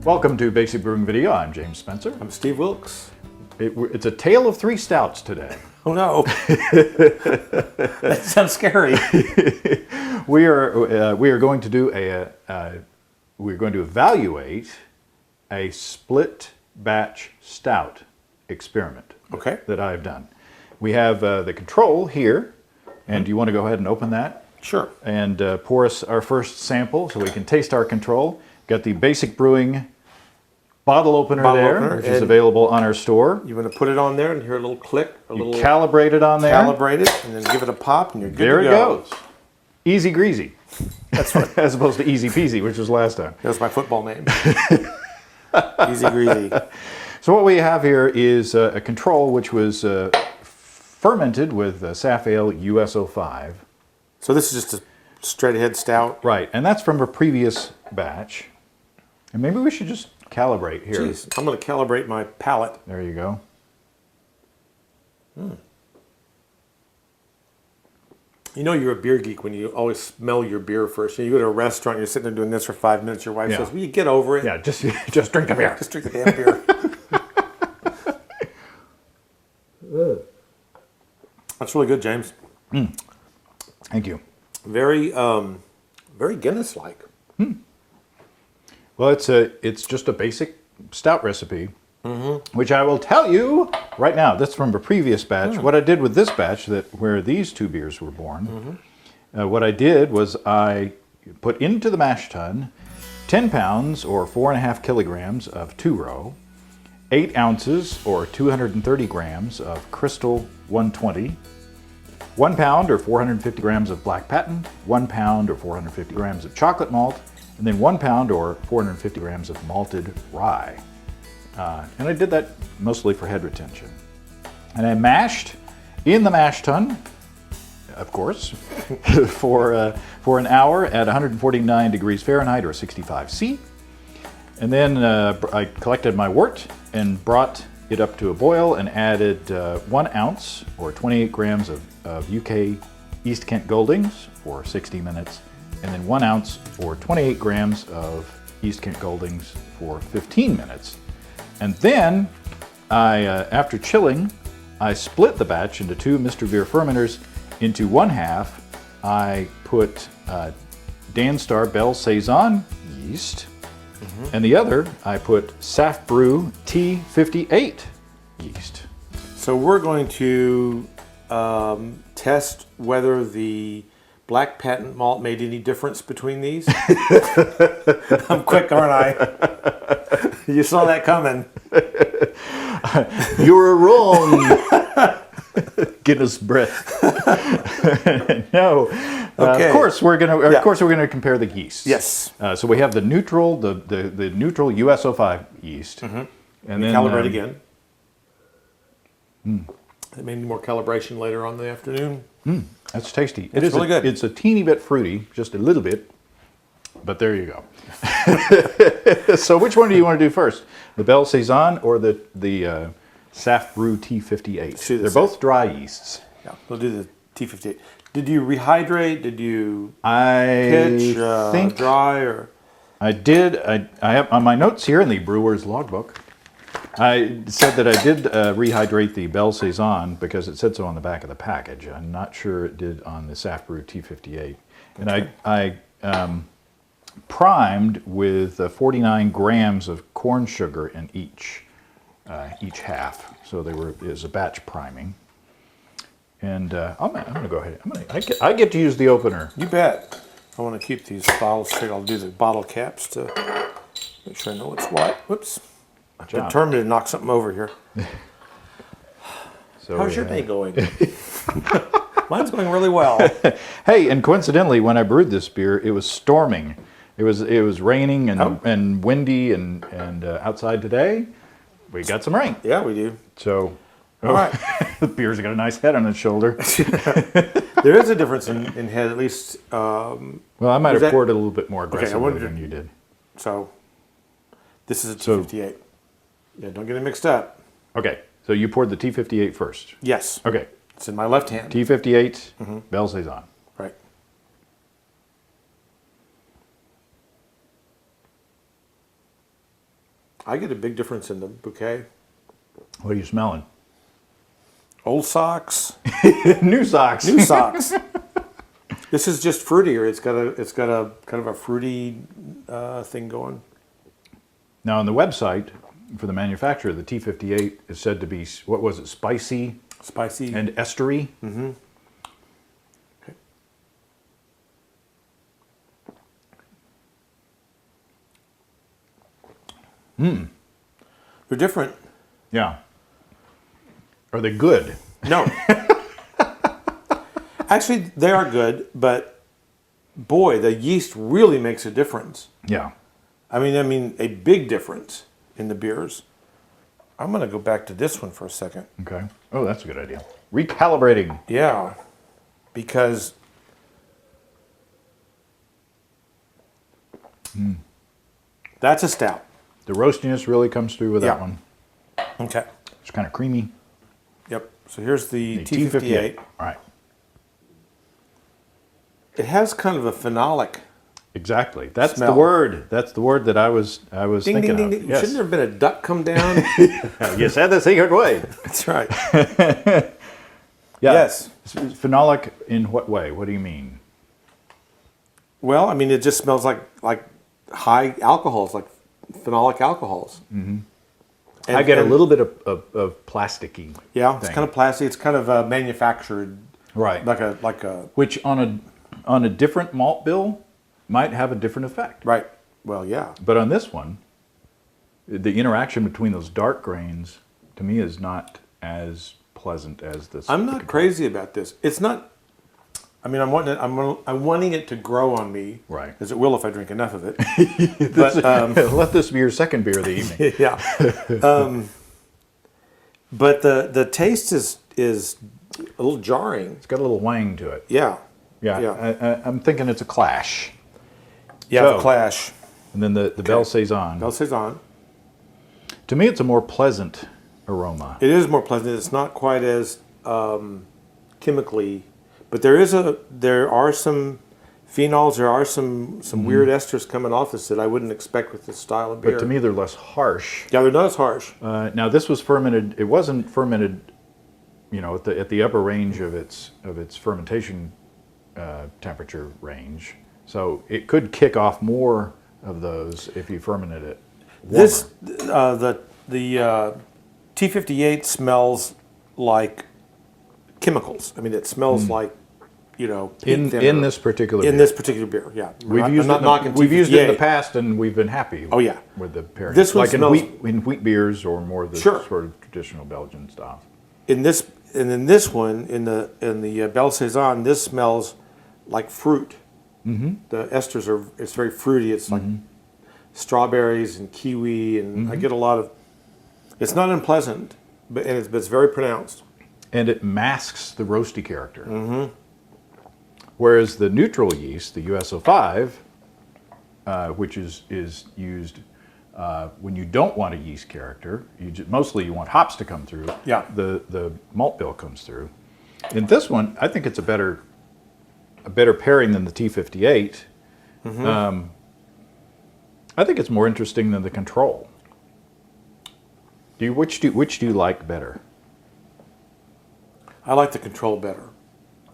Welcome to Basic Brewing Video. I'm James Spencer. I'm Steve Wilkes. It's a tale of three stouts today. Oh no, that sounds scary. We are going to do we're going to evaluate a split batch stout experiment. Okay. That I've done. We have the control here, and do you want to go ahead and open that? Sure. And pour us our first sample so we can taste our control. Got the Basic Brewing bottle opener there, which is available on our store. You want to put it on there and hear a little click, calibrate it on there. Calibrate it, and then give it a pop, and you're good to go. There it goes. Easy greasy. That's right. As opposed to easy peasy, which was last time. That was my football name. Easy greasy. So what we have here is a control which was fermented with Saf Ale US-05. So this is just a straight ahead stout? Right, and that's from a previous batch. And maybe we should just calibrate here. Jeez, I'm going to calibrate my palate. There you go. You know you're a beer geek when you always smell your beer first. You go to a restaurant, you're sitting there doing this for 5 minutes, your wife says, will you get over it? Yeah, just drink the beer. Just drink the damn beer. That's really good, James. Thank you. Very Guinness-like. Well, it's just a basic stout recipe, which I will tell you right now. That's from a previous batch. What I did with this batch, where these two beers were born, what I did was I put into the mash tun 10 pounds or 4.5 kilograms of two-row, 8 ounces or 230 grams of Crystal 120, 1 pound or 450 grams of black patent, 1 pound or 450 grams of chocolate malt, and then 1 pound or 450 grams of malted rye. And I did that mostly for head retention. And I mashed in the mash tun, of course, for an hour at 149 degrees Fahrenheit or 65 C. And then I collected my wort and brought it up to a boil and added 1 ounce or 28 grams of UK East Kent Goldings for 60 minutes. And then 1 ounce or 28 grams of East Kent Goldings for 15 minutes. And then, after chilling, I split the batch into two Mr. Beer fermenters. Into one half, I put Danstar Belle Saison yeast, and the other, I put Saf Brew T58 yeast. So we're going to test whether the black patent malt made any difference between these? I'm quick, aren't I? You saw that coming. You were wrong. Guinness breath. No. Okay. Of course we're gonna compare the yeasts. Yes. So we have the neutral, the neutral US-05 yeast, and then calibrate again. I may need more calibration later on in the afternoon. That's tasty. It's really good. It's a teeny bit fruity, just a little bit, but there you go. So which one do you want to do first? The Belle Saison or the Saf Brew T58? They're both dry yeasts. Yeah, we'll do the T58. Did you rehydrate? Did you pitch, think dry? Or I did. I have on my notes here in the brewer's logbook. I said that I did rehydrate the Belle Saison because it said so on the back of the package. I'm not sure it did on the Saf Brew T58. And I primed with 49 grams of corn sugar in each half. So it was a batch priming. And I'm going to go ahead. I get to use the opener. You bet. I want to keep these bottles straight. I'll do the bottle caps to make sure I know what's what. Whoops. I'm determined to knock something over here. So how's your day going? Mine's going really well. Hey, and coincidentally, when I brewed this beer, it was storming. It was raining and windy and outside today. We got some rain. Yeah, we do. So, all right. The beer's got a nice head on its shoulder. There is a difference in head, at least. Well, I might have poured it a little bit more aggressively than you did. So, this is a T58. Yeah, don't get it mixed up. Okay, so you poured the T58 first. Yes. Okay. It's in my left hand. T58, Belle Saison. Right. I get a big difference in the bouquet. What are you smelling? Old socks, New socks. new socks. This is just fruitier. It's got a kind of a fruity thing going. Now, on the website for the manufacturer, the T58 is said to be, what was it, spicy Spicy. and estery? Okay. They're different. Yeah. Are they good? No. Actually, they are good, but boy, the yeast really makes a difference. Yeah. I mean, a big difference in the beers. I'm going to go back to this one for a second. Okay. Oh, that's a good idea. Recalibrating. Yeah, because that's a stout. The roastiness really comes through with that Yeah. one. Okay. It's kind of creamy. Yep. So here's the The T58. All right. It has kind of a phenolic. Exactly. That's Smell. the word. That's the word that I was Ding, thinking ding, ding, of. ding. Yes. Shouldn't there have been a duck come down? You said the secret way. That's right. Yeah. Yes. Phenolic in what way? What do you mean? Well, I mean, it just smells like high alcohols, like phenolic alcohols. Mm-hmm. And, I get a and- little bit of plasticky. Yeah, it's thing. kind of plastic. It's kind of manufactured, Right. like a Which on a different malt bill might have a different effect. right. Well, yeah. But on this one, the interaction between those dark grains to me is not as pleasant as this. I'm not crazy about this. It's not. I mean, I'm wanting it to grow on me, Right. as it will if I drink enough of it. Let this be your second beer of the evening. Yeah. But the taste is a little jarring. It's got a little wang to it. Yeah. Yeah. Yeah. I'm thinking it's a clash. Yeah. So- The clash. And then the Belle Saison. Belle Saison. To me, it's a more pleasant aroma. It is more pleasant. It's not quite as chemically, but there are some phenols. There are some weird esters coming off this that I wouldn't expect with this style of beer. But to me, they're less harsh. yeah, they're not as harsh. Now, this was fermented. It wasn't fermented, at the upper range of its fermentation temperature range. So it could kick off more of those if you fermented it. Warmer. This the T58 smells like chemicals. I mean, it smells like peat in thinner. this particular in beer. this particular beer. Yeah, We've used it in the past, and we've been happy. Oh, yeah. With the pairing. This one like smells- in wheat beers or more the Sure. sort of traditional Belgian stuff. In this one in the Belle Saison, this smells like fruit. Mm-hmm. The esters it's very fruity. It's like strawberries and kiwi, and I get a lot of. It's not unpleasant, but it's very pronounced. And it masks the roasty character. Whereas the neutral yeast, the USO5, which is used when you don't want a yeast character, mostly you want hops to come through. Yeah. The malt bill comes through. In this one, I think it's a better pairing than the T58. I think it's more interesting than the Control. Which do you like better? I like the Control better.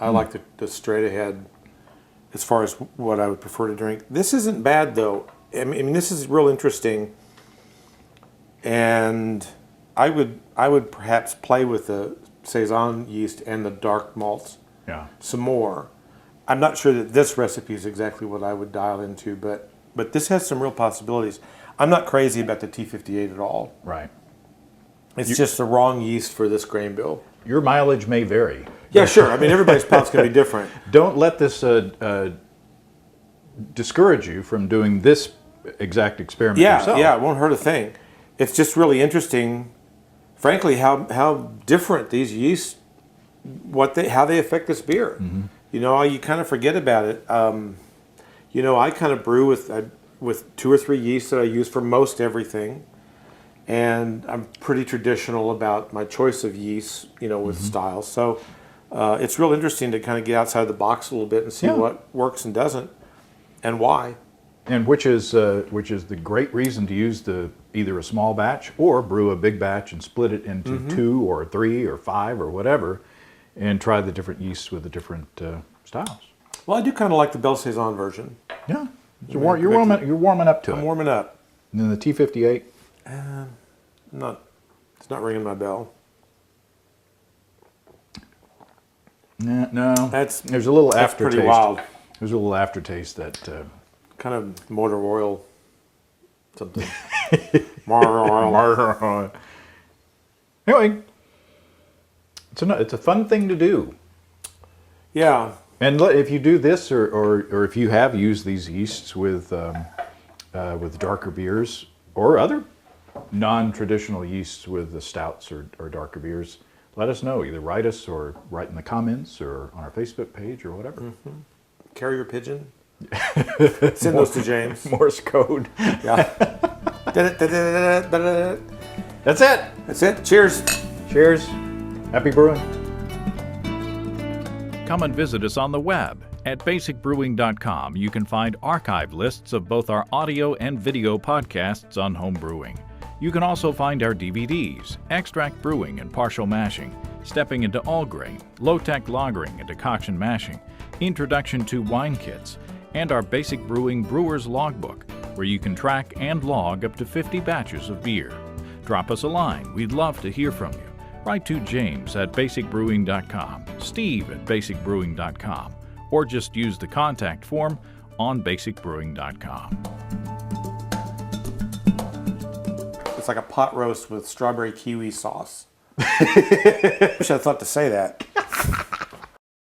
I like the straight ahead as far as what I would prefer to drink. This isn't bad though. I mean, this is real interesting, and I would perhaps play with the Saison yeast and the dark malts Yeah. some more. I'm not sure that this recipe is exactly what I would dial into, but this has some real possibilities. I'm not crazy about the T58 at all. Right. It's just the wrong yeast for this grain bill. Your mileage may vary. Yeah, sure. I mean, everybody's palate's going to be different. Don't let this discourage you from doing this exact experiment yourself. Yeah, it won't hurt a thing. It's just really interesting, frankly, how different these yeasts, how they affect this beer. You kind of forget about it. I kind of brew with 2 or 3 yeasts that I use for most everything, and I'm pretty traditional about my choice of yeasts, with styles. So it's real interesting to kind of get outside the box a little bit and see Yeah. what works and doesn't, and why. And which is the great reason to use either a small batch or brew a big batch and split it into 2 or 3 or 5 or whatever, and try the different yeasts with the different styles. Well, I do kind of like the Belle Saison version. Yeah, you're warming up to it. I'm warming up. And then the T58. It's not ringing my bell. No, there's a little that's aftertaste. pretty wild. There's a little aftertaste that. Kind of motor oil, something. Motor oil. Anyway, it's a fun thing to do. Yeah. And if you do this, or if you have used these yeasts with darker beers or other non-traditional yeasts with the stouts or darker beers, let us know. Either write us or write in the comments or on our Facebook page or whatever. Mm-hmm. Carrier pigeon. Send those to James. Morse code. Yeah. That's it. That's it. Cheers. Cheers. Happy brewing. Come and visit us on the web at basicbrewing.com. You can find archive lists of both our audio and video podcasts on home brewing. You can also find our DVDs, Extract Brewing and Partial Mashing, Stepping into All Grain, Low-Tech Lagering and Decoction Mashing, Introduction to Wine Kits, and our Basic Brewing Brewer's Logbook, where you can track and log up to 50 batches of beer. Drop us a line. We'd love to hear from you. Write to James at basicbrewing.com, Steve at basicbrewing.com, or just use the contact form on basicbrewing.com. It's like a pot roast with strawberry kiwi sauce. Wish I thought to say that.